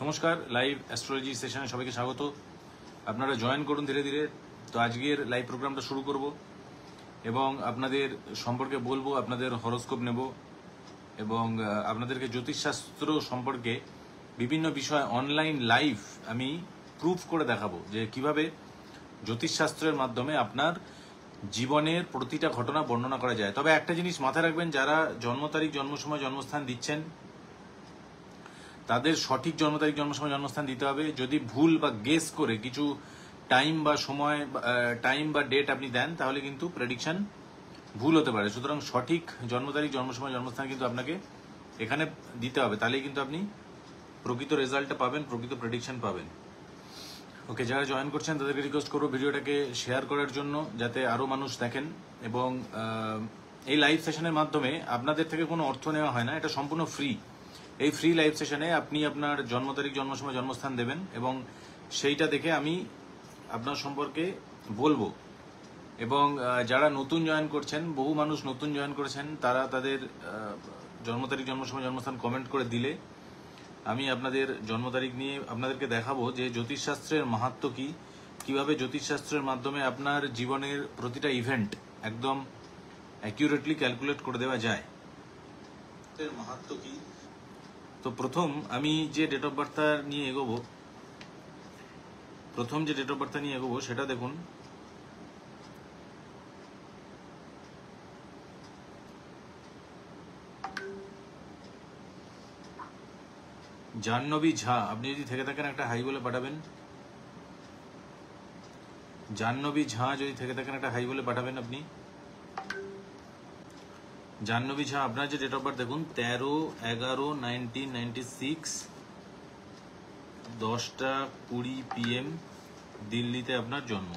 নমস্কার, live astrology সেশনে সবাইকে স্বাগত। আপনারা জয়েন করুন ধীরে ধীরে। তো আজকের লাইভ প্রোগ্রামটা শুরু করব এবং আপনাদের সম্পর্কে বলবো, আপনাদের হরোস্কোপ নেব এবং আপনাদেরকে জ্যোতিষশাস্ত্র সম্পর্কে বিভিন্ন বিষয় অনলাইন লাইভ আমি প্রুফ করে দেখাবো যে কিভাবে জ্যোতিষশাস্ত্রের মাধ্যমে আপনার জীবনের প্রতিটা ঘটনা বর্ণনা করা যায়। তবে একটা জিনিস মাথায় রাখবেন, যারা জন্ম তারিখ, জন্ম সময়, জন্মস্থান দিচ্ছেন তাদের সঠিক জন্ম তারিখ, জন্ম সময়, জন্মস্থান দিতে হবে। যদি ভুল বা গেস করে কিছু টাইম বা সময়, টাইম বা ডেট আপনি দেন তাহলে কিন্তু প্রেডিকশন ভুল হতে পারে। সুতরাং সঠিক জন্ম তারিখ, জন্ম সময়, জন্মস্থান কিন্তু আপনাকে এখানে দিতে হবে, তাহলেই কিন্তু আপনি প্রকৃত রেজাল্টটা পাবেন, প্রকৃত প্রেডিকশন পাবেন। ওকে, যারা জয়েন করছেন তাদেরকে রিকোয়েস্ট করবো ভিডিওটাকে শেয়ার করার জন্য, যাতে আরও মানুষ দেখেন। এবং এই লাইভ সেশনের মাধ্যমে আপনাদের থেকে কোনো অর্থ নেওয়া হয় না, এটা সম্পূর্ণ ফ্রি। এই ফ্রি লাইভ সেশনে আপনি আপনার জন্ম তারিখ, জন্ম সময়, জন্মস্থান দেবেন এবং সেইটা দেখে আমি আপনার সম্পর্কে বলবো। এবং যারা নতুন জয়েন করছেন, বহু মানুষ নতুন জয়েন করেছেন, তারা তাদের জন্ম তারিখ, জন্ম সময়, জন্মস্থান কমেন্ট করে দিলে আমি আপনাদের জন্ম তারিখ নিয়ে আপনাদেরকে দেখাবো যে জ্যোতিষশাস্ত্রের মাহাত্ম্য কি, কিভাবে জ্যোতিষশাস্ত্রের মাধ্যমে আপনার জীবনের প্রতিটা ইভেন্ট একদম অ্যাকিউরেটলি ক্যালকুলেট করে দেওয়া যায়। মাহাত্ম্য কি? তো প্রথম আমি যে ডেট অফ বার্থটা নিয়ে এগোবো, সেটা দেখুন। জাহ্নবী ঝা, আপনি যদি থেকে থাকেন একটা হাই বলে পাঠাবেন। জাহ্নবী ঝা যদি থেকে থাকেন একটা হাই বলে পাঠাবেন আপনি। জাহ্নবী ঝা, আপনার যে ডেট অফ বার্থ দেখুন 13/11/1996, 10:20 PM দিল্লিতে আপনার জন্ম।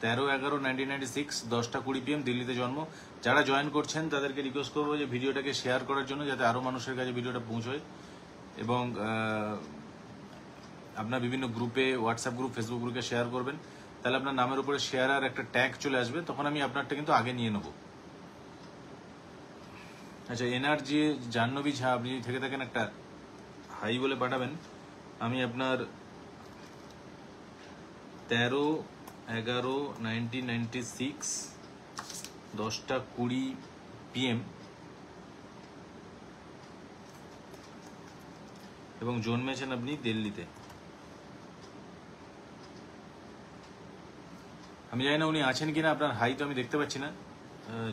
13/11/1996, 10:20 PM দিল্লিতে জন্ম। যারা জয়েন করছেন তাদেরকে রিকোয়েস্ট করবো যে ভিডিওটাকে শেয়ার করার জন্য, যাতে আরও মানুষের কাছে ভিডিওটা পৌঁছয় এবং আপনার বিভিন্ন গ্রুপে, হোয়াটসঅ্যাপ গ্রুপ, ফেসবুক গ্রুপে শেয়ার করবেন। তাহলে আপনার নামের উপরে শেয়ার আর একটা ট্যাগ চলে আসবে, তখন আমি আপনারটা কিন্তু আগে নিয়ে নেব। আচ্ছা, এনআরজি জাহ্নবী ঝা, আপনি থেকে থাকেন একটা হাই বলে পাঠাবেন। আমি আপনার 13/11/1996, 10:20 PM এবং জন্মেছেন আপনি দিল্লিতে। আমি জানি না উনি আছেন কিনা, আপনার হাই তো আমি দেখতে পাচ্ছি না।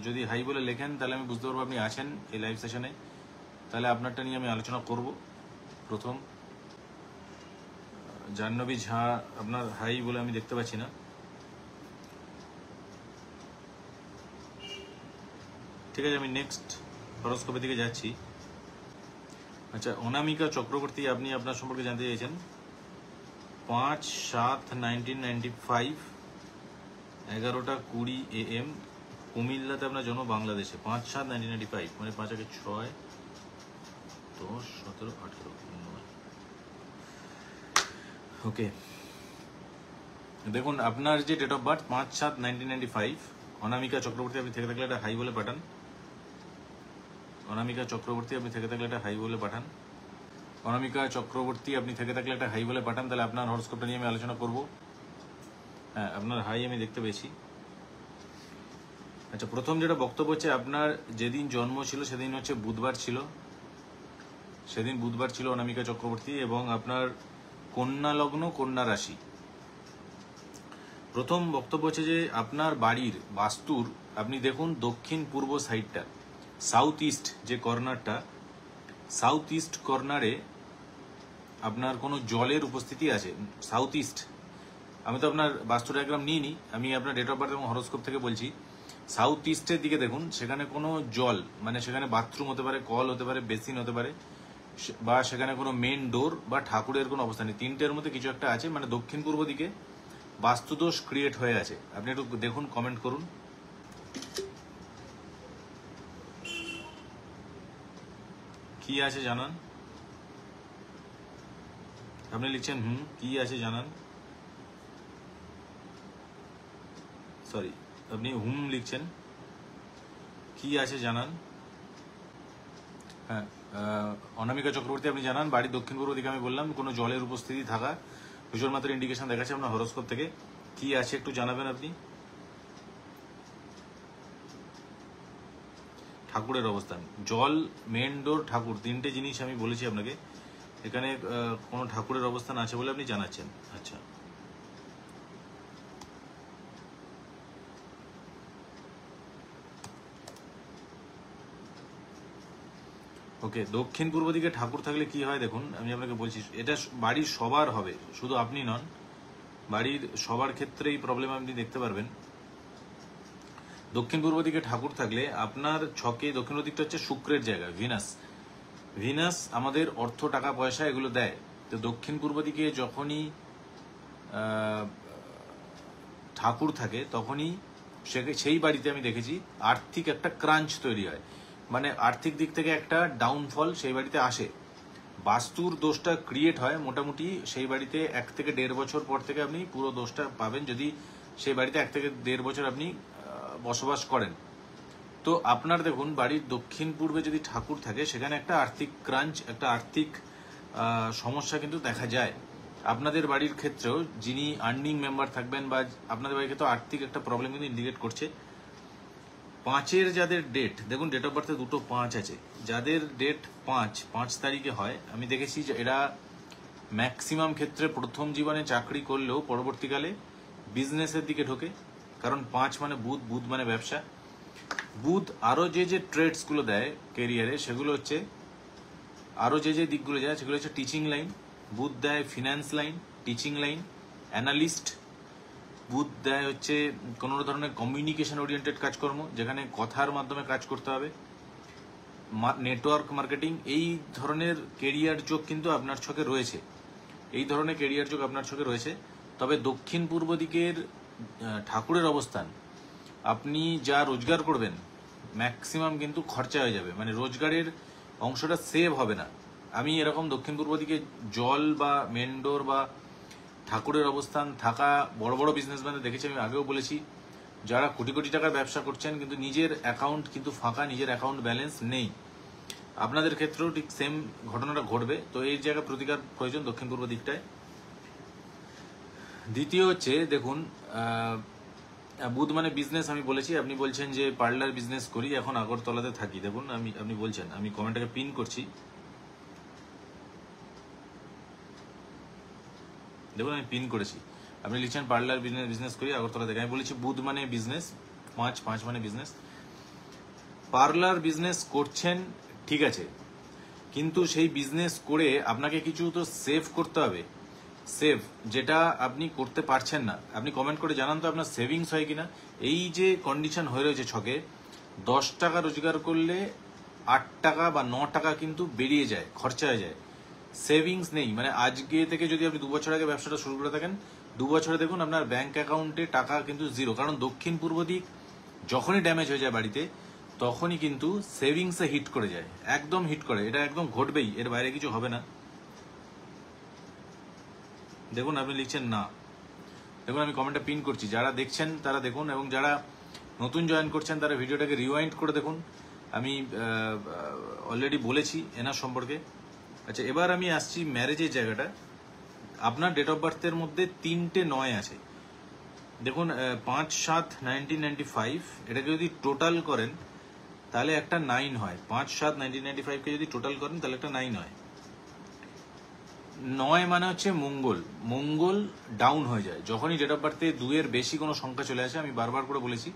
যদি হাই বলে লেখেন তাহলে আমি বুঝতে পারবো আপনি আছেন এই লাইভ সেশনে, তাহলে আপনারটা নিয়ে আমি আলোচনা করব। প্রথম জাহ্নবী ঝা, আপনার হাই বলে আমি দেখতে পাচ্ছি না। ঠিক আছে, আমি নেক্সট হরোস্কোপের দিকে যাচ্ছি। আচ্ছা, অনামিকা চক্রবর্তী, আপনি আপনার সম্পর্কে জানতে চাইছেন 5/7/1995, 11:20 AM কুমিল্লাতে আপনার জন্ম, বাংলাদেশে। 5/7/1995 মানে 5/6, 10, 17, 18, 19। ওকে, দেখুন আপনার যে ডেট অফ বার্থ 5/7/1995, অনামিকা চক্রবর্তী, আপনি থেকে থাকলে একটা হাই বলে পাঠান। অনামিকা চক্রবর্তী, আপনি থেকে থাকলে একটা হাই বলে পাঠান। অনামিকা চক্রবর্তী, আপনি থেকে থাকলে একটা হাই বলে পাঠান, তাহলে আপনার হরোস্কোপটা নিয়ে আমি আলোচনা করব। হ্যাঁ, আপনার হাই আমি দেখতে পেয়েছি। আচ্ছা, প্রথম যেটা বক্তব্য হচ্ছে, আপনার যেদিন জন্ম ছিল সেদিন হচ্ছে বুধবার ছিল। সেদিন বুধবার ছিল অনামিকা চক্রবর্তী, এবং আপনার কন্যা লগ্ন, কন্যা রাশি। প্রথম বক্তব্য হচ্ছে যে আপনার বাড়ির বাস্তুর আপনি দেখুন দক্ষিণ পূর্ব সাইডটা, সাউথ ইস্ট যে কর্নারটা, সাউথ ইস্ট কর্নারে আপনার কোনো জলের উপস্থিতি আছে। সাউথ ইস্ট, আমি তো আপনার বাস্তু ডায়াগ্রাম নিইনি, আমি আপনার ডেট অফ বার্থ এবং হরোস্কোপ থেকে বলছি। সাউথ ইস্টের দিকে দেখুন, সেখানে কোনো জল, মানে সেখানে বাথরুম হতে পারে, কল হতে পারে, বেসিন হতে পারে, বা সেখানে কোনো মেন ডোর বা ঠাকুরের কোনো অবস্থা নেই। তিনটের মধ্যে কিছু একটা আছে, মানে দক্ষিণ পূর্ব দিকে বাস্তুদোষ ক্রিয়েট হয়ে আছে। আপনি একটু দেখুন, কমেন্ট করুন। কি আছে জানান। আপনি লিখছেন কি আছে জানান, সরি আপনি লিখছেন, কি আছে জানান। হ্যাঁ, অনামিকা চক্রবর্তী আপনি জানান বাড়ির দক্ষিণ পূর্ব দিকে আমি বললাম কোনো জলের উপস্থিতি থাকা ভীষণ মাত্রার ইন্ডিকেশন দেখাচ্ছে আপনার হরোস্কোপ থেকে। কি আছে একটু জানাবেন আপনি। ঠাকুরের অবস্থান, জল, মেন ডোর, ঠাকুর, তিনটে জিনিস আমি বলেছি আপনাকে। এখানে কোনো ঠাকুরের অবস্থান আছে বলে আপনি জানাচ্ছেন। আচ্ছা, ওকে। দক্ষিণ পূর্ব দিকে ঠাকুর থাকলে কি হয় দেখুন, আমি আপনাকে বলছি, এটা বাড়ির সবার হবে, শুধু আপনি নন, বাড়ির সবার ক্ষেত্রে এই প্রবলেম আপনি দেখতে পারবেন। দক্ষিণ পূর্ব দিকে ঠাকুর থাকলে আপনার ছকে দক্ষিণ দিকটা হচ্ছে শুক্রের জায়গা, ভিনাস। ভিনাস আমাদের অর্থ, টাকা পয়সা এগুলো দেয়। তো দক্ষিণ পূর্ব দিকে যখনই ঠাকুর থাকে তখনই সেই বাড়িতে আমি দেখেছি আর্থিক একটা ক্রাঞ্চ তৈরি হয়, মানে আর্থিক দিক থেকে একটা ডাউনফল সেই বাড়িতে আসে। বাস্তুর দোষটা ক্রিয়েট হয় মোটামুটি সেই বাড়িতে 1 থেকে 1.5 বছর পর থেকে আপনি পুরো দোষটা পাবেন, যদি সেই বাড়িতে 1 থেকে 1.5 বছর আপনি বসবাস করেন। তো আপনার দেখুন বাড়ির দক্ষিণ পূর্বে যদি ঠাকুর থাকে সেখানে একটা আর্থিক ক্রাঞ্চ, একটা আর্থিক সমস্যা কিন্তু দেখা যায়। আপনাদের বাড়ির ক্ষেত্রেও যিনি আর্নিং মেম্বার থাকবেন বা আপনাদের বাড়ির ক্ষেত্রেও আর্থিক একটা প্রবলেম কিন্তু ইন্ডিকেট করছে। 5-এর যাদের ডেট দেখুন, ডেট অফ বার্থে 2টো 5 আছে, যাদের ডেট 5 তারিখে হয়, আমি দেখেছি যে এরা ম্যাক্সিমাম ক্ষেত্রে প্রথম জীবনে চাকরি করলেও পরবর্তীকালে বিজনেসের দিকে ঢোকে, কারণ 5 মানে বুধ, বুধ মানে ব্যবসা। বুধ আরো যে ট্রেডসগুলো দেয় কেরিয়ারে, সেগুলো হচ্ছে আরো যে দিকগুলো যায় সেগুলো হচ্ছে টিচিং লাইন। বুধ দেয় finance line, teaching line, analyst. বুধ দেয় হচ্ছে কোনো ধরনের কমিউনিকেশন ওরিয়েন্টেড কাজকর্ম, যেখানে কথার মাধ্যমে কাজ করতে হবে, নেটওয়ার্ক মার্কেটিং। এই ধরনের কেরিয়ার যোগ কিন্তু আপনার ছকে রয়েছে, এই ধরনের কেরিয়ার যোগ আপনার ছকে রয়েছে। তবে দক্ষিণ পূর্ব দিকের ঠাকুরের অবস্থান, আপনি যা রোজগার করবেন ম্যাক্সিমাম কিন্তু খরচা হয়ে যাবে, মানে রোজগারের অংশটা সেভ হবে না। আমি এরকম দক্ষিণ পূর্ব দিকে জল বা মেন্ডোর বা ঠাকুরের অবস্থান থাকা বড় বড় বিজনেসম্যানদের দেখেছি, আমি আগেও বলেছি, যারা কোটি কোটি টাকার ব্যবসা করছেন কিন্তু নিজের অ্যাকাউন্ট কিন্তু ফাঁকা, নিজের অ্যাকাউন্ট ব্যালেন্স নেই। আপনাদের ক্ষেত্রেও ঠিক সেম ঘটনাটা ঘটবে। তো এই জায়গায় প্রতিকার প্রয়োজন দক্ষিণ পূর্ব দিকটায়। দ্বিতীয় হচ্ছে দেখুন, বুধ মানে বিজনেস আমি বলেছি। আপনি বলছেন যে পার্লার বিজনেস করি, এখন আগরতলাতে থাকি। দেখুন আপনি বলছেন, আমি কমেন্টটাকে পিন করছি, দেখুন আমি পিন করেছি। আপনি লিখছেন পার্লার বিজনেস করি আগরতলা থেকে। আমি বলেছি বুধ মানে বিজনেস, 5 মানে বিজনেস। পার্লার বিজনেস করছেন ঠিক আছে, কিন্তু সেই বিজনেস করে আপনাকে কিছু তো সেভ করতে হবে। সেভ যেটা আপনি করতে পারছেন না, আপনি কমেন্ট করে জানান তো আপনার সেভিংস হয় কিনা। এই যে কন্ডিশন হয়ে রয়েছে ছকে, 10 টাকা রোজগার করলে 8 টাকা বা 9 টাকা কিন্তু বেরিয়ে যায়, খরচা হয়ে যায়, সেভিংস নেই। মানে আজকে থেকে যদি আপনি 2 বছর আগে ব্যবসাটা শুরু করে থাকেন, 2 বছরে দেখুন আপনার ব্যাংক অ্যাকাউন্টে টাকা কিন্তু জিরো। কারণ দক্ষিণ পূর্ব দিক যখনই ড্যামেজ হয়ে যায় বাড়িতে, তখনই কিন্তু সেভিংসে হিট করে যায়, একদম হিট করে। এটা একদম ঘটবেই, এর বাইরে কিছু হবে না। দেখুন আপনি লিখছেন না, দেখুন আমি কমেন্টটা পিন করছি, যারা দেখছেন তারা দেখুন, এবং যারা নতুন জয়েন করছেন তারা ভিডিওটাকে রিওয়াইন্ড করে দেখুন। আমি অলরেডি বলেছি এনার সম্পর্কে। আচ্ছা, এবার আমি আসছি ম্যারেজের জায়গাটা। আপনার ডেট অফ বার্থের মধ্যে 3টে 9 আছে। দেখুন 5/7/1995, এটাকে যদি টোটাল করেন তাহলে একটা 9 হয়। 5/7/1995কে যদি টোটাল করেন তাহলে একটা 9 হয়। 9 মানে হচ্ছে মঙ্গল। মঙ্গল ডাউন হয়ে যায় যখনই ডেট অফ বার্থে 2-এর বেশি কোনো সংখ্যা চলে আসে, আমি বারবার করে বলেছি,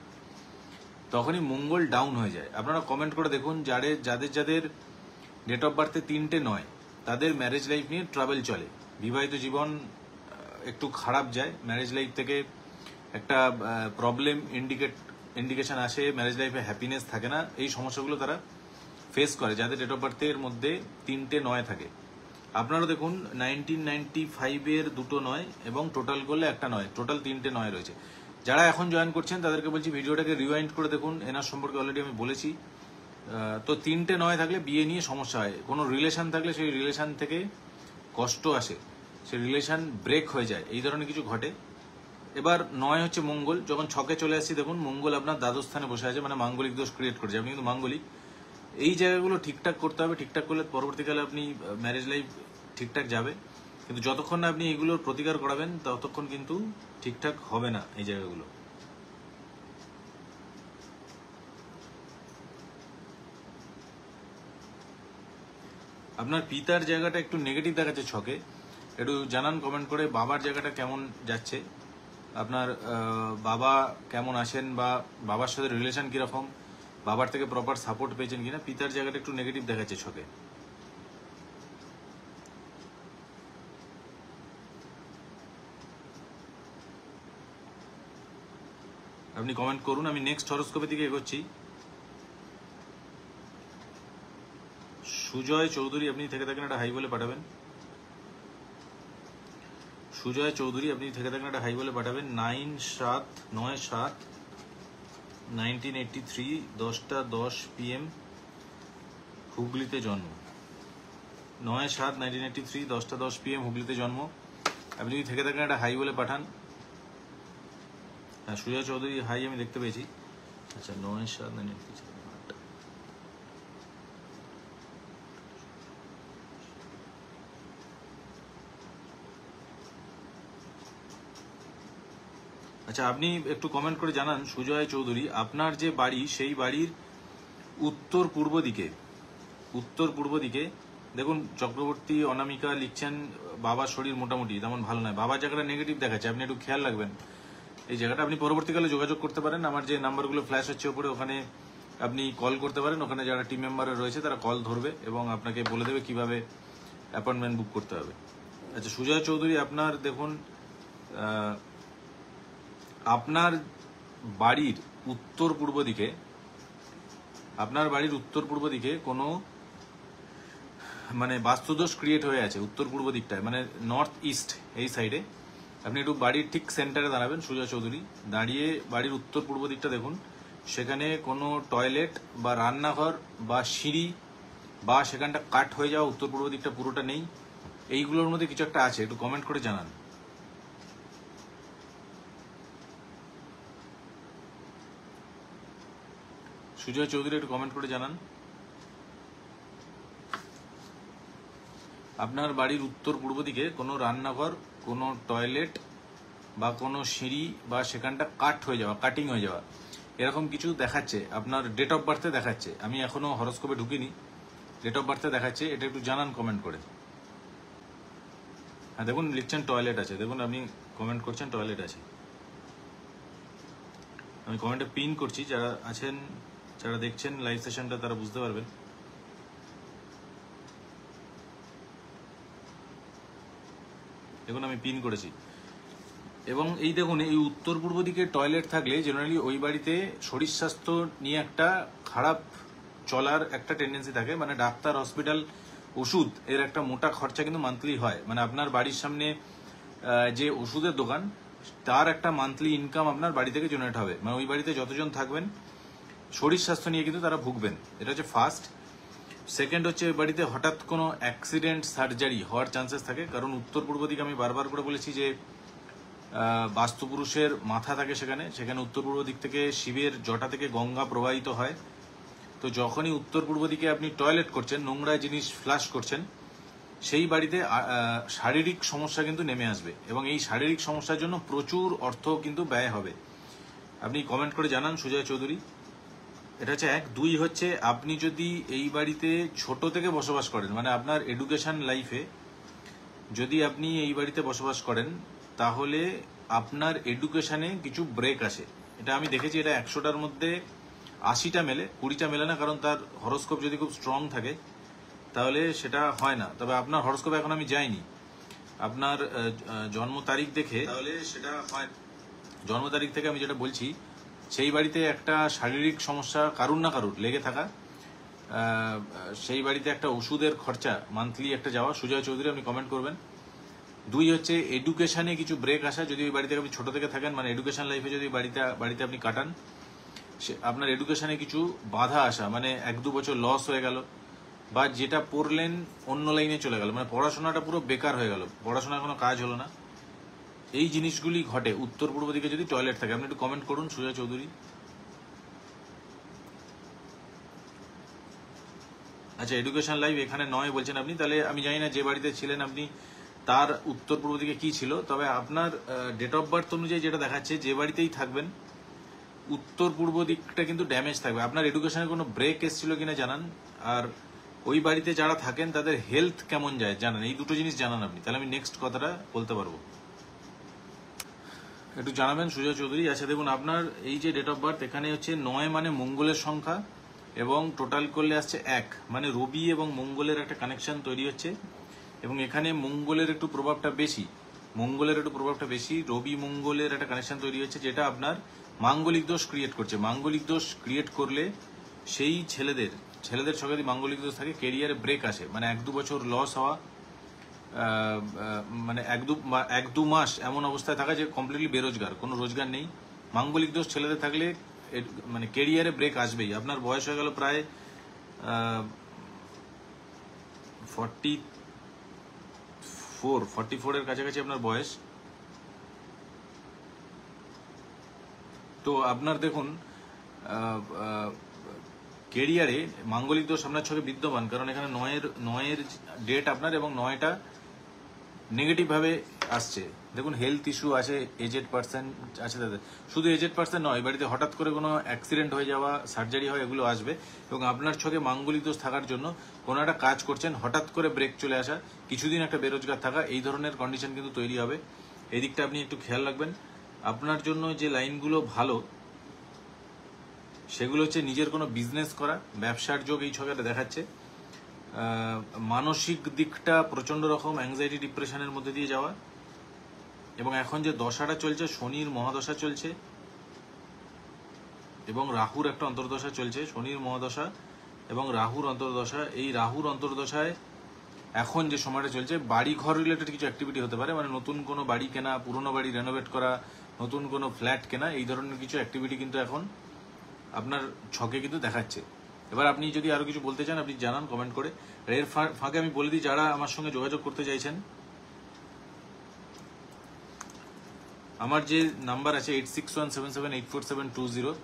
তখনই মঙ্গল ডাউন হয়ে যায়। আপনারা কমেন্ট করে দেখুন, যাদের ডেট অফ বার্থে 3টে 9 তাদের ম্যারেজ লাইফ নিয়ে ট্রাভেল চলে, বিবাহিত জীবন একটু খারাপ যায়, ম্যারেজ লাইফ থেকে একটা প্রবলেম ইন্ডিকেশন আসে, ম্যারেজ লাইফে হ্যাপিনেস থাকে না। এই সমস্যাগুলো তারা ফেস করে যাদের ডেট অফ বার্থের মধ্যে 3টে 9 থাকে। আপনারা দেখুন 1995-এর 2টো 9 এবং টোটাল করলে একটা 9, টোটাল 3টে 9 রয়েছে। যারা এখন জয়েন করছেন তাদেরকে বলছি ভিডিওটাকে রিওয়াইন্ড করে দেখুন, এনার সম্পর্কে অলরেডি আমি বলেছি। তো 3টে 9 থাকলে বিয়ে নিয়ে সমস্যা হয়, কোনো রিলেশন থাকলে সেই রিলেশন থেকে কষ্ট আসে, সেই রিলেশন ব্রেক হয়ে যায়, এই ধরনের কিছু ঘটে। এবার 9 হচ্ছে মঙ্গল। যখন ছকে চলে আসছি দেখুন মঙ্গল আপনার দ্বাদশ স্থানে বসে আছে, মানে মাঙ্গলিক দোষ ক্রিয়েট করেছে। আপনি কিন্তু মাঙ্গলিক, এই জায়গাগুলো ঠিকঠাক করতে হবে। ঠিকঠাক করলে পরবর্তীকালে আপনি ম্যারেজ লাইফ ঠিকঠাক যাবে, কিন্তু যতক্ষণ না আপনি এগুলোর প্রতিকার করাবেন ততক্ষণ কিন্তু ঠিকঠাক হবে না এই জায়গাগুলো। আপনার পিতার জায়গাটা একটু নেগেটিভ দেখাচ্ছে ছকে, একটু জানান কমেন্ট করে বাবার জায়গাটা কেমন যাচ্ছে, আপনার বাবা কেমন আছেন বা বাবার সাথে রিলেশন কিরকম, বাবার থেকে প্রপার সাপোর্ট পেয়েছেন কিনা। পিতার জায়গাটা একটু নেগেটিভ দেখাচ্ছে ছকে। আপনি কমেন্ট করুন, আমি নেক্সট হরোস্কোপের দিকে এগোচ্ছি। সুজয় চৌধুরী আপনি থেকে থাকেন একটা হাই বলে পাঠাবেন। সুজয় চৌধুরী আপনি থেকে থাকেন একটা হাই বলে পাঠাবেন। 9/7/1983 10টা 10 PM হুগলিতে জন্ম। 9/7/1983 10টা 10 PM হুগলিতে জন্ম। আপনি যদি থেকে থাকেন একটা হাই বলে পাঠান। হ্যাঁ, সুজয় চৌধুরী হাই আমি দেখতে পেয়েছি। আচ্ছা, 9/7/1983। আচ্ছা, আপনি একটু কমেন্ট করে জানান সুজয় চৌধুরী, আপনার যে বাড়ি সেই বাড়ির উত্তর পূর্ব দিকে দেখুন চক্রবর্তী অনামিকা লিখছেন বাবার শরীর মোটামুটি তেমন ভালো নয়, বাবার জায়গাটা নেগেটিভ দেখাচ্ছে, আপনি একটু খেয়াল রাখবেন এই জায়গাটা। আপনি পরবর্তীকালে যোগাযোগ করতে পারেন, আমার যে নাম্বারগুলো ফ্ল্যাশ হচ্ছে উপরে ওখানে আপনি কল করতে পারেন, ওখানে যারা টিম মেম্বার রয়েছে তারা কল ধরবে এবং আপনাকে বলে দেবে কিভাবে অ্যাপয়েন্টমেন্ট বুক করতে হবে। আচ্ছা সুজয় চৌধুরী, আপনার দেখুন আপনার বাড়ির উত্তর পূর্ব দিকে কোনো মানে বাস্তুদোষ ক্রিয়েট হয়ে আছে উত্তর পূর্ব দিকটায়, মানে নর্থ ইস্ট এই সাইডে। আপনি একটু বাড়ির ঠিক সেন্টারে দাঁড়াবেন সুজয় চৌধুরী, দাঁড়িয়ে বাড়ির উত্তর পূর্ব দিকটা দেখুন, সেখানে কোনো টয়লেট বা রান্নাঘর বা সিঁড়ি বা সেখানটা কাট হয়ে যাওয়া উত্তর পূর্ব দিকটা পুরোটা নেই, এইগুলোর মধ্যে কিছু একটা আছে, একটু কমেন্ট করে জানান। সুজয় চৌধুরী একটু কমেন্ট করে জানান আপনার বাড়ির উত্তর পূর্ব দিকে কোনো রান্নাঘর, কোনো টয়লেট বা কোনো সিঁড়ি বা সেখানটা কাটিং হয়ে যাওয়া এরকম কিছু দেখাচ্ছে, আপনার ডেট অফ বার্থে দেখাচ্ছে। আমি এখনো হরোস্কোপে ঢুকিনি, ডেট অফ বার্থে দেখাচ্ছে, এটা একটু জানান কমেন্ট করে। হ্যাঁ দেখুন লিখছেন টয়লেট আছে, দেখুন আপনি কমেন্ট করছেন টয়লেট আছে। আমি কমেন্টে পিন করছি, যারা আছেন যারা দেখছেন লাইভ সেশনটা তারা বুঝতে পারবেন। দেখুন আমি পিন করেছি। এবং এই দেখুন এই উত্তর পূর্ব দিকে টয়লেট থাকলে জেনারেলি ওই বাড়িতে শরীর স্বাস্থ্য নিয়ে একটা খারাপ চলার একটা টেন্ডেন্সি থাকে, মানে ডাক্তার, হসপিটাল, ওষুধ এর একটা মোটা খরচা কিন্তু মান্থলি হয়। মানে আপনার বাড়ির সামনে যে ওষুধের দোকান তার একটা মান্থলি ইনকাম আপনার বাড়ি থেকে জেনারেট হবে, মানে ওই বাড়িতে যতজন থাকবেন শরীর স্বাস্থ্য নিয়ে কিন্তু তারা ভুগবেন, এটা হচ্ছে ফার্স্ট। সেকেন্ড হচ্ছে ওই বাড়িতে হঠাৎ কোনো অ্যাক্সিডেন্ট, সার্জারি হওয়ার চান্সেস থাকে, কারণ উত্তর পূর্ব দিকে আমি বারবার করে বলেছি যে বাস্তুপুরুষের মাথা থাকে সেখানে উত্তর পূর্ব দিক থেকে শিবের জটা থেকে গঙ্গা প্রবাহিত হয়। তো যখনই উত্তর পূর্ব দিকে আপনি টয়লেট করছেন, নোংরা জিনিস ফ্লাশ করছেন, সেই বাড়িতে শারীরিক সমস্যা কিন্তু নেমে আসবে এবং এই শারীরিক সমস্যার জন্য প্রচুর অর্থ কিন্তু ব্যয় হবে। আপনি কমেন্ট করে জানান সুজয় চৌধুরী। এটা হচ্ছে 1। 2 হচ্ছে আপনি যদি এই বাড়িতে ছোট থেকে বসবাস করেন, মানে আপনার এডুকেশন লাইফে যদি আপনি এই বাড়িতে বসবাস করেন তাহলে আপনার এডুকেশনে কিছু ব্রেক আসে। এটা আমি দেখেছি, এটা 100টার মধ্যে 80টা মেলে, 20টা মেলে না, কারণ তার হরোস্কোপ যদি খুব স্ট্রং থাকে তাহলে সেটা হয় না। তবে আপনার হরোস্কোপ এখন আমি যাইনি, আপনার জন্ম তারিখ দেখে তাহলে সেটা হয়। জন্ম তারিখ থেকে আমি যেটা বলছি, সেই বাড়িতে একটা শারীরিক সমস্যা কারুর না কারুর লেগে থাকা, সেই বাড়িতে একটা ওষুধের খরচা মান্থলি একটা যাওয়া। সুজয় চৌধুরী আপনি কমেন্ট করবেন। 2 হচ্ছে এডুকেশনে কিছু ব্রেক আসা, যদি ওই বাড়িতে আপনি ছোট থেকে থাকেন, মানে এডুকেশন লাইফে যদি বাড়িতে আপনি কাটান, আপনার এডুকেশনে কিছু বাধা আসা, মানে 1-2 বছর লস হয়ে গেল, বা যেটা পড়লেন অন্য লাইনে চলে গেল, মানে পড়াশোনাটা পুরো বেকার হয়ে গেল, পড়াশোনা কোনো কাজ হলো না, এই জিনিসগুলি ঘটে উত্তর পূর্ব দিকে যদি টয়লেট থাকে। আপনি একটু কমেন্ট করুন সুজয় চৌধুরী। আচ্ছা, এডুকেশন লাইভ এখানে নয় বলছেন আপনি, তাহলে আমি জানি না যে বাড়িতে ছিলেন আপনি তার উত্তর পূর্ব দিকে কি ছিল, তবে আপনার ডেট অফ বার্থ অনুযায়ী যেটা দেখাচ্ছে যে বাড়িতেই থাকবেন উত্তর পূর্ব দিকটা কিন্তু ড্যামেজ থাকবে। আপনার এডুকেশনের কোনো ব্রেক এসেছিল কিনা জানান, আর ওই বাড়িতে যারা থাকেন তাদের হেলথ কেমন যায় জানান, এই দুটো জিনিস জানান আপনি, তাহলে আমি নেক্সট কথাটা বলতে পারবো। একটু জানাবেন সুজয় চৌধুরী। আচ্ছা দেখুন, আপনার এই যে ডেট অফ বার্থ এখানে হচ্ছে 9 মানে মঙ্গলের সংখ্যা, এবং টোটাল করলে আসছে 1, মানে রবি এবং মঙ্গলের একটা কানেকশন তৈরি হচ্ছে, এবং এখানে মঙ্গলের একটু প্রভাবটা বেশি, রবি মঙ্গলের একটা কানেকশন তৈরি হচ্ছে, যেটা আপনার মাঙ্গলিক দোষ ক্রিয়েট করছে। মাঙ্গলিক দোষ ক্রিয়েট করলে সেই ছেলেদের সঙ্গে মাঙ্গলিক দোষ থাকে, কেরিয়ারে ব্রেক আসে, মানে 1-2 বছর লস হওয়া, মানে 1-2 মাস এমন অবস্থায় থাকা যে কমপ্লিটলি বেরোজগার, কোনো রোজগার নেই। মাঙ্গলিক দোষ ছেলেদের থাকলে মানে কেরিয়ারে ব্রেক আসবেই। আপনার বয়স হয়ে গেল প্রায় 44 এর কাছাকাছি আপনার বয়স। তো আপনার দেখুন কেরিয়ারে মাঙ্গলিক দোষ আপনার ছকে বিদ্যমান, কারণ এখানে 9-এর ডেট আপনার, এবং 9টা নেগেটিভ ভাবে আসছে। দেখুন হেলথ ইস্যু আছে, এজেড পার্সন আছে তাদের, শুধু এজেড পার্সন নয়, বাড়িতে হঠাৎ করে কোনো অ্যাক্সিডেন্ট হয়ে যাওয়া, সার্জারি হয়, এগুলো আসবে। এবং আপনার ছকে মাঙ্গলিক দোষ থাকার জন্য কোনো একটা কাজ করছেন, হঠাৎ করে ব্রেক চলে আসা, কিছুদিন একটা বেরোজগার থাকা, এই ধরনের কন্ডিশন কিন্তু তৈরি হবে। এই দিকটা আপনি একটু খেয়াল রাখবেন। আপনার জন্য যে লাইনগুলো ভালো সেগুলো হচ্ছে নিজের কোনো বিজনেস করা, ব্যবসার যোগ এই ছকে দেখাচ্ছে। মানসিক দিকটা প্রচন্ড রকম অ্যাংজাইটি ডিপ্রেশনের মধ্যে দিয়ে যাওয়া, এবং এখন যে দশাটা চলছে, শনির মহাদশা চলছে এবং রাহুর একটা অন্তর্দশা চলছে, শনির মহাদশা এবং রাহুর অন্তর্দশা। এই রাহুর অন্তর্দশায় এখন যে সময়টা চলছে, বাড়ি ঘর রিলেটেড কিছু অ্যাক্টিভিটি হতে পারে, মানে নতুন কোনো বাড়ি কেনা, পুরনো বাড়ি রেনোভেট করা, নতুন কোনো ফ্ল্যাট কেনা, এই ধরনের কিছু অ্যাক্টিভিটি কিন্তু এখন আপনার ছকে কিন্তু দেখাচ্ছে। এবার আপনি যদি আরো কিছু বলতে চান আপনি জানান কমেন্ট করে। এর ফাঁকে আমি বলে দিই, যারা আমার সঙ্গে যোগাযোগ করতে চাইছেন, আমার যে নাম্বার আছে 8617784720,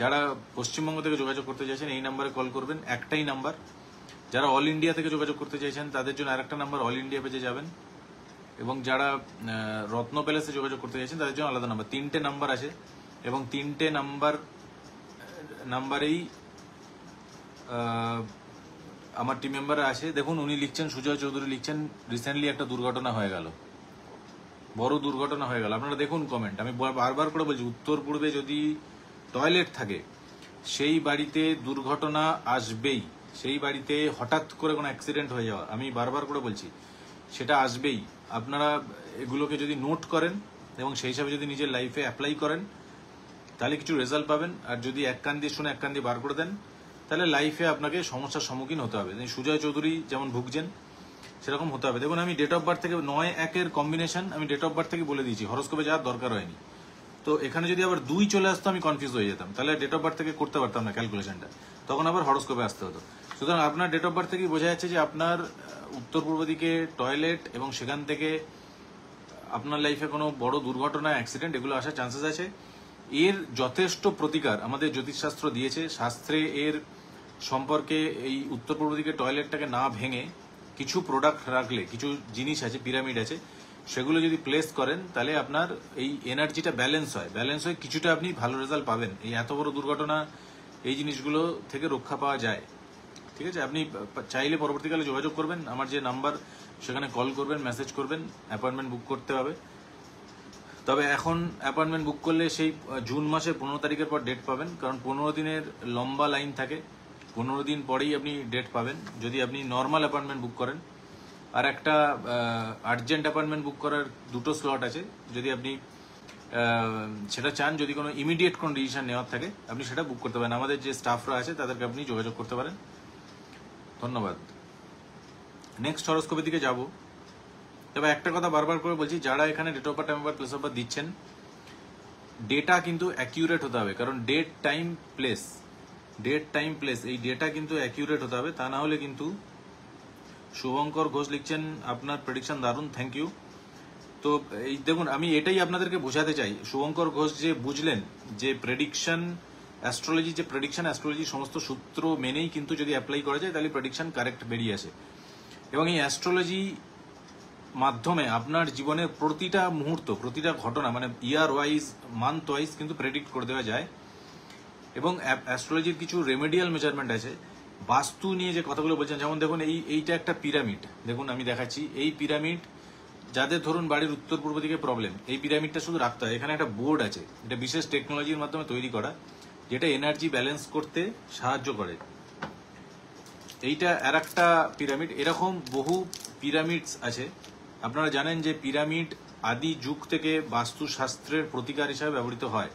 যারা পশ্চিমবঙ্গ থেকে যোগাযোগ করতে চাইছেন এই নাম্বারে কল করবেন, একটাই নাম্বার। যারা অল ইন্ডিয়া থেকে যোগাযোগ করতে চাইছেন তাদের জন্য আরেকটা নাম্বার, অল ইন্ডিয়া পেজে যাবেন। এবং যারা রত্ন প্যালেসে যোগাযোগ করতে চাইছেন তাদের জন্য আলাদা নাম্বার। 3টে নাম্বার আছে, এবং 3টে নাম্বারেই আমার টিম মেম্বাররা আছে। দেখুন উনি লিখছেন, সুজয় চৌধুরী লিখছেন, রিসেন্টলি একটা দুর্ঘটনা হয়ে গেল, বড় দুর্ঘটনা হয়ে গেল। আপনারা দেখুন কমেন্ট, আমি বারবার করে বলছি, উত্তর পূর্বে যদি টয়লেট থাকে সেই বাড়িতে দুর্ঘটনা আসবেই, সেই বাড়িতে হঠাৎ করে কোনো অ্যাক্সিডেন্ট হয়ে যাওয়া, আমি বারবার করে বলছি, সেটা আসবেই। আপনারা এগুলোকে যদি নোট করেন এবং সেই হিসাবে যদি নিজের লাইফে অ্যাপ্লাই করেন তাহলে কিছু রেজাল্ট পাবেন। আর যদি এক কান দিয়ে শুনে এক কান দিয়ে বার করে দেন তাহলে লাইফে আপনাকে সমস্যার সম্মুখীন হতে হবে। সুজয় চৌধুরী যেমন ভুগছেন সেরকম হতে হবে। দেখুন আমি ডেট অফ বার্থ থেকে 9-1-এর কম্বিনেশন আমি ডেট অফ বার্থ থেকে বলে দিয়েছি, হরোস্কোপে যাওয়ার দরকার হয়নি। তো এখানে যদি আবার 2 চলে আসতো আমি কনফিউজ হয়ে যেতাম, তাহলে ডেট অফ বার্থ থেকে করতে পারতাম না ক্যালকুলেশনটা, তখন আবার হরোস্কোপে আসতে হতো। সুতরাং আপনার ডেট অফ বার্থ থেকে বোঝা যাচ্ছে যে আপনার উত্তর পূর্ব দিকে টয়লেট, এবং সেখান থেকে আপনার লাইফে কোনো বড় দুর্ঘটনা, অ্যাক্সিডেন্ট এগুলো আসার চান্সেস আছে। এর যথেষ্ট প্রতিকার আমাদের জ্যোতিষশাস্ত্র দিয়েছে। শাস্ত্রে এর সম্পর্কে এই উত্তর পূর্ব দিকে টয়লেটটাকে না ভেঙে কিছু প্রোডাক্ট রাখলে, কিছু জিনিস আছে, পিরামিড আছে, সেগুলো যদি প্লেস করেন তাহলে আপনার এই এনার্জিটা ব্যালেন্স হয়, কিছুটা আপনি ভালো রেজাল্ট পাবেন। এই এত বড় দুর্ঘটনা, এই জিনিসগুলো থেকে রক্ষা পাওয়া যায়। ঠিক আছে, আপনি চাইলে পরবর্তীকালে যোগাযোগ করবেন, আমার যে নাম্বার সেখানে কল করবেন, মেসেজ করবেন, অ্যাপয়েন্টমেন্ট বুক করতে হবে। তবে এখন অ্যাপয়েন্টমেন্ট বুক করলে সেই জুন মাসের 15 তারিখের পর ডেট পাবেন, কারণ 15 দিনের লম্বা লাইন থাকে, 15 দিন পরেই আপনি ডেট পাবেন যদি আপনি নর্মাল অ্যাপয়েন্টমেন্ট বুক করেন। আর একটা আর্জেন্ট অ্যাপয়েন্টমেন্ট বুক করার 2টো স্লট আছে, যদি আপনি সেটা চান, যদি কোনো ইমিডিয়েট কোনো ডিসিশন নেওয়ার থাকে আপনি সেটা বুক করতে পারেন। আমাদের যে স্টাফরা আছে তাদেরকে আপনি যোগাযোগ করতে পারেন। ধন্যবাদ। নেক্সট হরোস্কোপের দিকে যাব। তবে একটা কথা বারবার করে বলছি, যারা এখানে date of birth, time of birth, place of birth দিচ্ছেন, ডেটা কিন্তু অ্যাকিউরেট হতে হবে, কারণ ডেট টাইম প্লেস এই ডেটা কিন্তু অ্যাকিউরেট হতে হবে, তা না হলে কিন্তু। শুভঙ্কর ঘোষ লিখছেন, আপনার প্রেডিকশন দারুণ, থ্যাংক ইউ। তো এই দেখুন, আমি এটাই আপনাদেরকে বোঝাতে চাই, শুভঙ্কর ঘোষ যে বুঝলেন যে প্রেডিকশন অ্যাস্ট্রোলজি যে প্রেডিকশন, অ্যাস্ট্রোলজি সমস্ত সূত্র মেনেই কিন্তু যদি অ্যাপ্লাই করা যায় তাহলে প্রেডিকশন কারেক্ট বেরিয়ে আসে। এবং এই অ্যাস্ট্রোলজি মাধ্যমে আপনার জীবনের প্রতিটা মুহূর্ত, প্রতিটা ঘটনা, মানে ইয়ার ওয়াইজ, মান্থ ওয়াইজ কিন্তু প্রেডিক্ট করে দেওয়া যায়। এবং অ্যাস্ট্রোলজির কিছু রেমেডিয়াল মেজারমেন্ট আছে। বাস্তু নিয়ে যে কথাগুলো বলছেন, যেমন দেখুন এইটা একটা পিরামিড, দেখুন আমি দেখাচ্ছি, এই পিরামিড যাদের ধরুন বাড়ির উত্তর পূর্ব দিকে প্রবলেম, এই পিরামিডটা শুধু রাখতে হয়। এখানে একটা বোর্ড আছে, এটা বিশেষ টেকনোলজির মাধ্যমে তৈরি করা, যেটা এনার্জি ব্যালেন্স করতে সাহায্য করে। এইটা আর একটা পিরামিড। এরকম বহু পিরামিডস আছে। আপনারা জানেন যে পিরামিড আদি যুগ থেকে বাস্তুশাস্ত্রের প্রতিকার হিসাবে ব্যবহৃত হয়।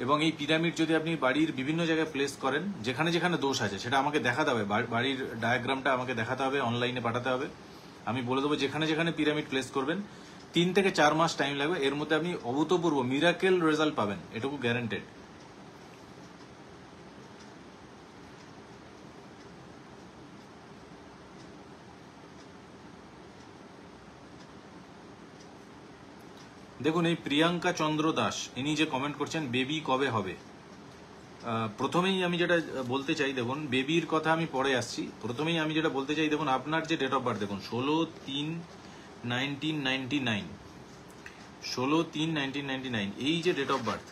এবং এই পিরামিড যদি আপনি বাড়ির বিভিন্ন জায়গায় প্লেস করেন, যেখানে যেখানে দোষ আছে সেটা আমাকে দেখাতে হবে, বাড়ির ডায়াগ্রামটা আমাকে দেখাতে হবে, অনলাইনে পাঠাতে হবে। আমি বলে দেবো যেখানে যেখানে পিরামিড প্লেস করবেন। 3 থেকে 4 মাস টাইম লাগবে, এর মধ্যে আপনি অভূতপূর্ব মিরাকেল রেজাল্ট পাবেন, এটুকু গ্যারান্টেড। দেখুন এই প্রিয়াঙ্কা চন্দ্র দাস, ইনি যে কমেন্ট করছেন বেবি কবে হবে। প্রথমেই আমি যেটা বলতে চাই, দেখুন বেবির কথা আমি পরে আসছি। প্রথমেই আমি যেটা বলতে চাই, দেখুন আপনার যে ডেট অফ বার্থ, দেখুন 16/3/1999, 16/3/1999 এই যে ডেট অফ বার্থ,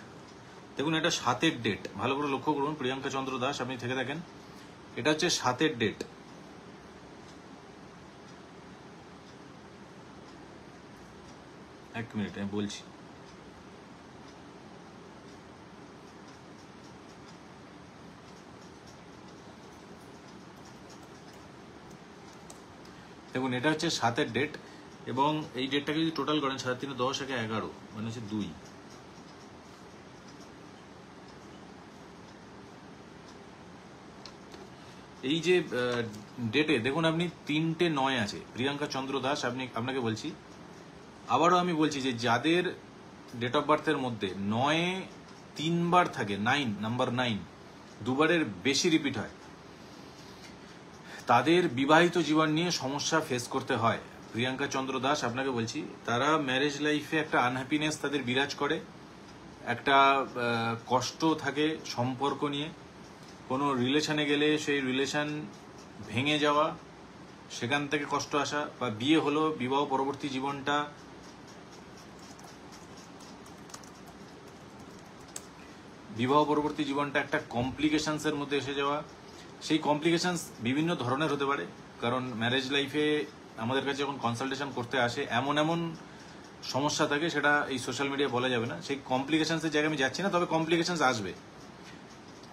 দেখুন এটা 7-এর ডেট। ভালো করে লক্ষ্য করুন প্রিয়াঙ্কা চন্দ্র দাস, আপনি থেকে থাকেন, এটা হচ্ছে 7-এর ডেট। এক মিনিট আমি বলছি। দেখুন এটা হচ্ছে 7-এর ডেট, এবং এই ডেটটাকে যদি টোটাল করেন 7 3 10 একে 11, মানে হচ্ছে 2। এই যে ডেটে দেখুন আপনি 3টে 9 আছে। প্রিয়াঙ্কা চন্দ্র দাস, আপনাকে বলছি, আবারও আমি বলছি যে যাদের ডেট অফ বার্থের মধ্যে 9 3বার থাকে, 9 নাম্বার 9 দুবারের বেশি রিপিট হয়, তাদের বিবাহিত জীবন নিয়ে সমস্যা ফেস করতে হয়। প্রিয়াঙ্কা চন্দ্র দাস, আপনাকে বলছি, তারা ম্যারেজ লাইফে একটা আনহ্যাপিনেস তাদের বিরাজ করে, একটা কষ্ট থাকে সম্পর্ক নিয়ে। কোনো রিলেশনে গেলে সেই রিলেশন ভেঙে যাওয়া, সেখান থেকে কষ্ট আসা, বা বিয়ে হলো, বিবাহ পরবর্তী জীবনটা একটা কমপ্লিকেশনস এর মধ্যে এসে যাওয়া। সেই কমপ্লিকেশনস বিভিন্ন ধরনের হতে পারে, কারণ ম্যারেজ লাইফে আমাদের কাছে যখন কনসালটেশন করতে আসে এমন এমন সমস্যা থাকে, সেটা এই সোশ্যাল মিডিয়ায় বলা যাবে না। সেই কমপ্লিকেশনসের জায়গায় আমি যাচ্ছি না, তবে কমপ্লিকেশনস আসবে।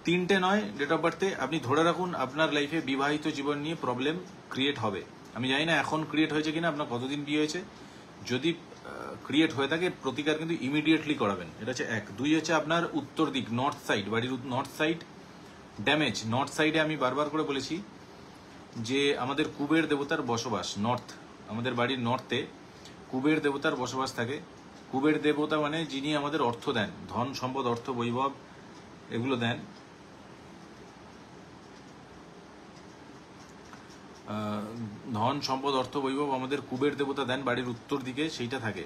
3টে 9 ডেট অফ বার্থে আপনি ধরে রাখুন আপনার লাইফে বিবাহিত জীবন নিয়ে প্রবলেম ক্রিয়েট হবে। আমি জানি না এখন ক্রিয়েট হয়েছে কিনা, আপনার কতদিন বিয়ে হয়েছে। যদি ক্রিয়েট হয়ে থাকে, প্রতিকার কিন্তু ইমিডিয়েটলি করাবেন। এটা হচ্ছে 1। 2 হচ্ছে আপনার উত্তর দিক, নর্থ সাইড, বাড়ির নর্থ সাইড ড্যামেজ। নর্থ সাইডে আমি বারবার করে বলেছি যে আমাদের কুবের দেবতার বসবাস, নর্থ, আমাদের বাড়ির নর্থে কুবের দেবতার বসবাস থাকে। কুবের দেবতা মানে যিনি আমাদের অর্থ দেন, ধন সম্পদ, অর্থ বৈভব এগুলো দেন। ধন সম্পদ অর্থ বৈভব আমাদের কুবের দেবতা দেন, বাড়ির উত্তর দিকে সেইটা থাকে।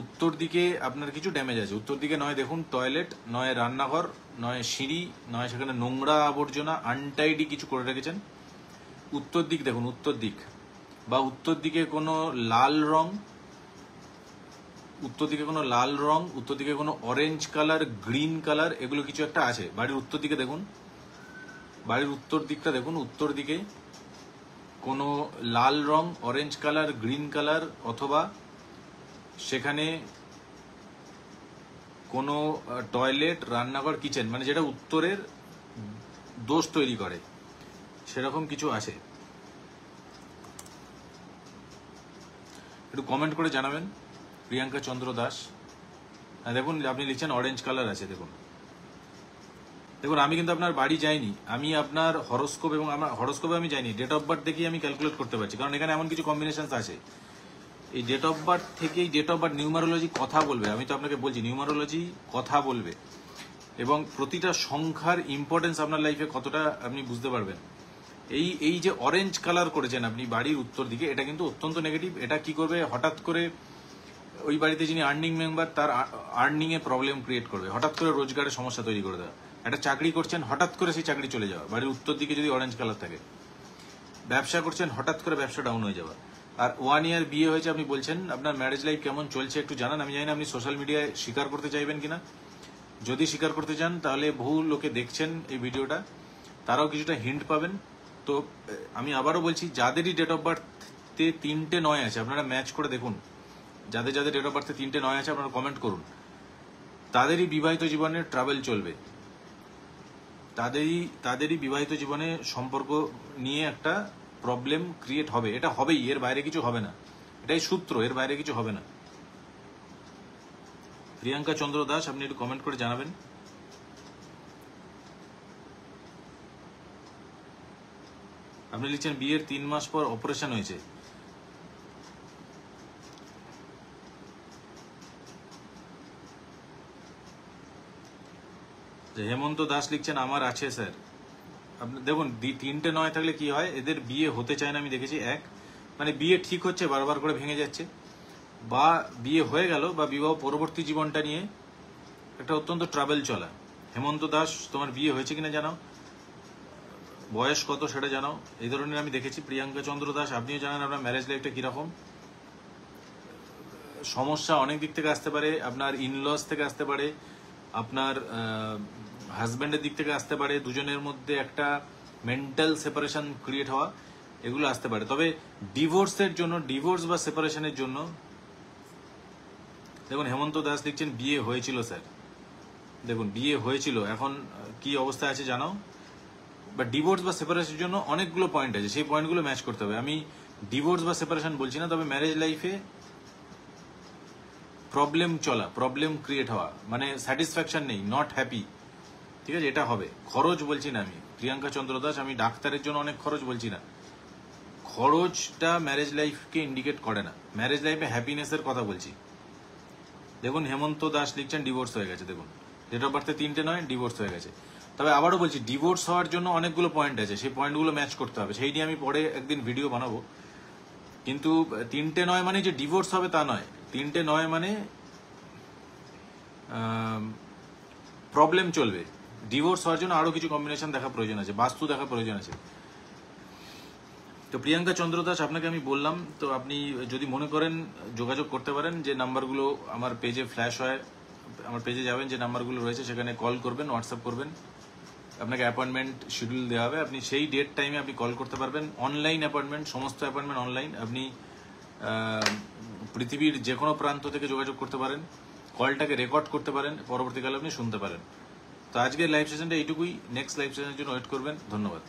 উত্তর দিকে আপনার কিছু ড্যামেজ আছে। উত্তর দিকে নয় দেখুন টয়লেট, নয় রান্নাঘর, নয় সিঁড়ি, নয় সেখানে নোংরা আবর্জনা আনটাইডি কিছু করে রেখেছেন। উত্তর দিক দেখুন, উত্তর দিক বা উত্তর দিকে কোনো লাল রং, উত্তর দিকে কোনো লাল রং, উত্তর দিকে কোনো অরেঞ্জ কালার, গ্রিন কালার, এগুলো কিছু একটা আছে বাড়ির উত্তর দিকে। দেখুন বাড়ির উত্তর দিকটা দেখুন, উত্তর দিকে কোনো লাল রং, অরেঞ্জ কালার, গ্রিন কালার, অথবা সেখানে কোনো টয়লেট, রান্নাঘর, কিচেন, মানে যেটা উত্তরের দোষ তৈরি করে, সেরকম কিছু আছে। একটু কমেন্ট করে জানাবেন প্রিয়াঙ্কা চন্দ্র দাস। দেখুন আপনি লিখছেন অরেঞ্জ কালার আছে। দেখুন দেখুন আমি কিন্তু আপনার বাড়ি যাইনি, আমি আপনার হরোস্কোপ, এবং আমার হরোস্কোপে আমি যাইনি, ডেট অফ বার্থ দেখেই আমি ক্যালকুলেট করতে পারছি, কারণ এখানে এমন কিছু কম্বিনেশন আছে। এই ডেট অফ বার্থ থেকেই ডেট অফ বার্থ নিউমারোলজি কথা বলবে। আমি তো আপনাকে বলছি নিউমারোলজি কথা বলবে, এবং প্রতিটা সংখ্যার ইম্পর্টেন্স আপনার লাইফে কতটা আপনি বুঝতে পারবেন। এই যে অরেঞ্জ কালার করেছেন আপনি বাড়ির উত্তর দিকে, এটা কিন্তু অত্যন্ত নেগেটিভ। এটা কি করবে, হঠাৎ করে ওই বাড়িতে যিনি আর্নিং মেম্বার তার আর্নিং এ প্রবলেম ক্রিয়েট করবে, হঠাৎ করে রোজগারের সমস্যা তৈরি করে দেওয়া। একটা চাকরি করছেন, হঠাৎ করে সেই চাকরি চলে যাওয়া, বাড়ির উত্তর দিকে যদি অরেঞ্জ কালার থাকে। ব্যবসা করছেন, হঠাৎ করে ব্যবসা ডাউন হয়ে যাওয়া। আর 1 ইয়ার বিয়ে হয়েছে, আপনি বলছেন আপনার ম্যারেজ লাইফ কেমন চলছে একটু জানান। আমি জানি না আপনি সোশ্যাল মিডিয়ায় স্বীকার করতে চাইবেন কিনা। যদি স্বীকার করতে চান তাহলে বহু লোকে দেখছেন এই ভিডিওটা, তারাও কিছুটা হিন্ট পাবেন। তো আমি আবারও বলছি, যাদেরই ডেট অফ বার্থে 3টে 9 আছে আপনারা ম্যাচ করে দেখুন। যাদের যাদের ডেট অফ বার্থে 3টে 9 আছে আপনারা কমেন্ট করুন। তাদেরই বিবাহিত জীবনে ট্রাভেল চলবে, তাদেরই বিবাহিত জীবনে সম্পর্ক নিয়ে একটা প্রবলেম ক্রিয়েট হবে। এটা হবেই, এর বাইরে কিছু হবে না, এটাই সূত্র, এর বাইরে কিছু হবে না। প্রিয়াঙ্কা চন্দ্র দাস, আপনি একটু কমেন্ট করে জানাবেন। আপনি লিখছেন বিয়ের 3 মাস পর অপারেশন হয়েছে। হেমন্ত দাস লিখছেন আমার আছে স্যার। আপনি দেখুন 3টে 9 থাকলে কি হয়, এদের বিয়ে হতে চায় না। আমি দেখেছি, এক মানে বিয়ে ঠিক হচ্ছে বারবার করে ভেঙে যাচ্ছে, বা বিয়ে হয়ে গেল বা বিবাহ পরবর্তী জীবনটা নিয়ে একটা অত্যন্ত ট্রাভেল চলা। হেমন্ত দাস, তোমার বিয়ে হয়েছে কিনা জানাও, বয়স কত সেটা জানাও, এই ধরনের আমি দেখেছি। প্রিয়াঙ্কা চন্দ্র দাস, আপনিও জানান আপনার ম্যারেজ লাইফটা কিরকম। সমস্যা অনেক দিক থেকে আসতে পারে, আপনার ইনলস থেকে আসতে পারে, আপনার হাজব্যান্ডের দিক থেকে আসতে পারে, দুজনের মধ্যে একটা মেন্টাল সেপারেশন ক্রিয়েট হওয়া, এগুলো আসতে পারে। তবে ডিভোর্সের জন্য, ডিভোর্স বা সেপারেশনের জন্য, দেখুন হেমন্ত দাস লিখছেন বিয়ে হয়েছিল স্যার। দেখুন বিয়ে হয়েছিল, এখন কি অবস্থায় আছে জানাও। বা ডিভোর্স বা সেপারেশনের জন্য অনেকগুলো পয়েন্ট আছে, সেই পয়েন্টগুলো ম্যাচ করতে হবে। আমি ডিভোর্স বা সেপারেশন বলছি না, তবে ম্যারেজ লাইফে প্রবলেম চলা, প্রবলেম ক্রিয়েট হওয়া, মানে স্যাটিসফ্যাকশন নেই, নট হ্যাপি, ঠিক আছে, এটা হবে। খরচ বলছি না আমি, প্রিয়াঙ্কা চন্দ্র দাস, আমি ডাক্তারের জন্য অনেক খরচ বলছি না। খরচটা ম্যারেজ লাইফকে ইন্ডিকেট করে না, ম্যারেজ লাইফে হ্যাপিনেসের কথা বলছি। দেখুন হেমন্ত দাস লিখছেন ডিভোর্স হয়ে গেছে। দেখুন ডেট অফ বার্থে 3টে 9, ডিভোর্স হয়ে গেছে। তবে আবারও বলছি, ডিভোর্স হওয়ার জন্য অনেকগুলো পয়েন্ট আছে, সেই পয়েন্টগুলো ম্যাচ করতে হবে। সেই নিয়ে আমি পরে একদিন ভিডিও বানাবো। কিন্তু 3টে 9 মানে যে ডিভোর্স হবে তা নয়। 3টে 9 মানে প্রবলেম চলবে। ডিভোর্স হওয়ার জন্য আরো কিছু কম্বিনেশন দেখা প্রয়োজন আছে, বাস্তু দেখা প্রয়োজন আছে। তো প্রিয়াঙ্কা চন্দ্র দাস, আপনাকে আমি বললাম, তো আপনি যদি মনে করেন যোগাযোগ করতে পারেন, যে নাম্বারগুলো আমার পেজে ফ্ল্যাশ হয়, আমার পেজে যাবেন, যে নাম্বারগুলো রয়েছে সেখানে কল করবেন, হোয়াটসঅ্যাপ করবেন, আপনাকে অ্যাপয়েন্টমেন্ট শিডিউল দেওয়া হবে। আপনি সেই ডেট টাইমে আপনি কল করতে পারবেন। অনলাইন অ্যাপয়েন্টমেন্ট, সমস্ত অ্যাপয়েন্টমেন্ট অনলাইন। আপনি পৃথিবীর যে কোনো প্রান্ত থেকে যোগাযোগ করতে পারেন, কলটাকে রেকর্ড করতে পারেন, পরবর্তীকালে আপনি শুনতে পারেন। তো আজকের লাইভ সেশনটা এইটুকুই। নেক্সট লাইভ সেশনের জন্য ওয়েট করবেন। ধন্যবাদ।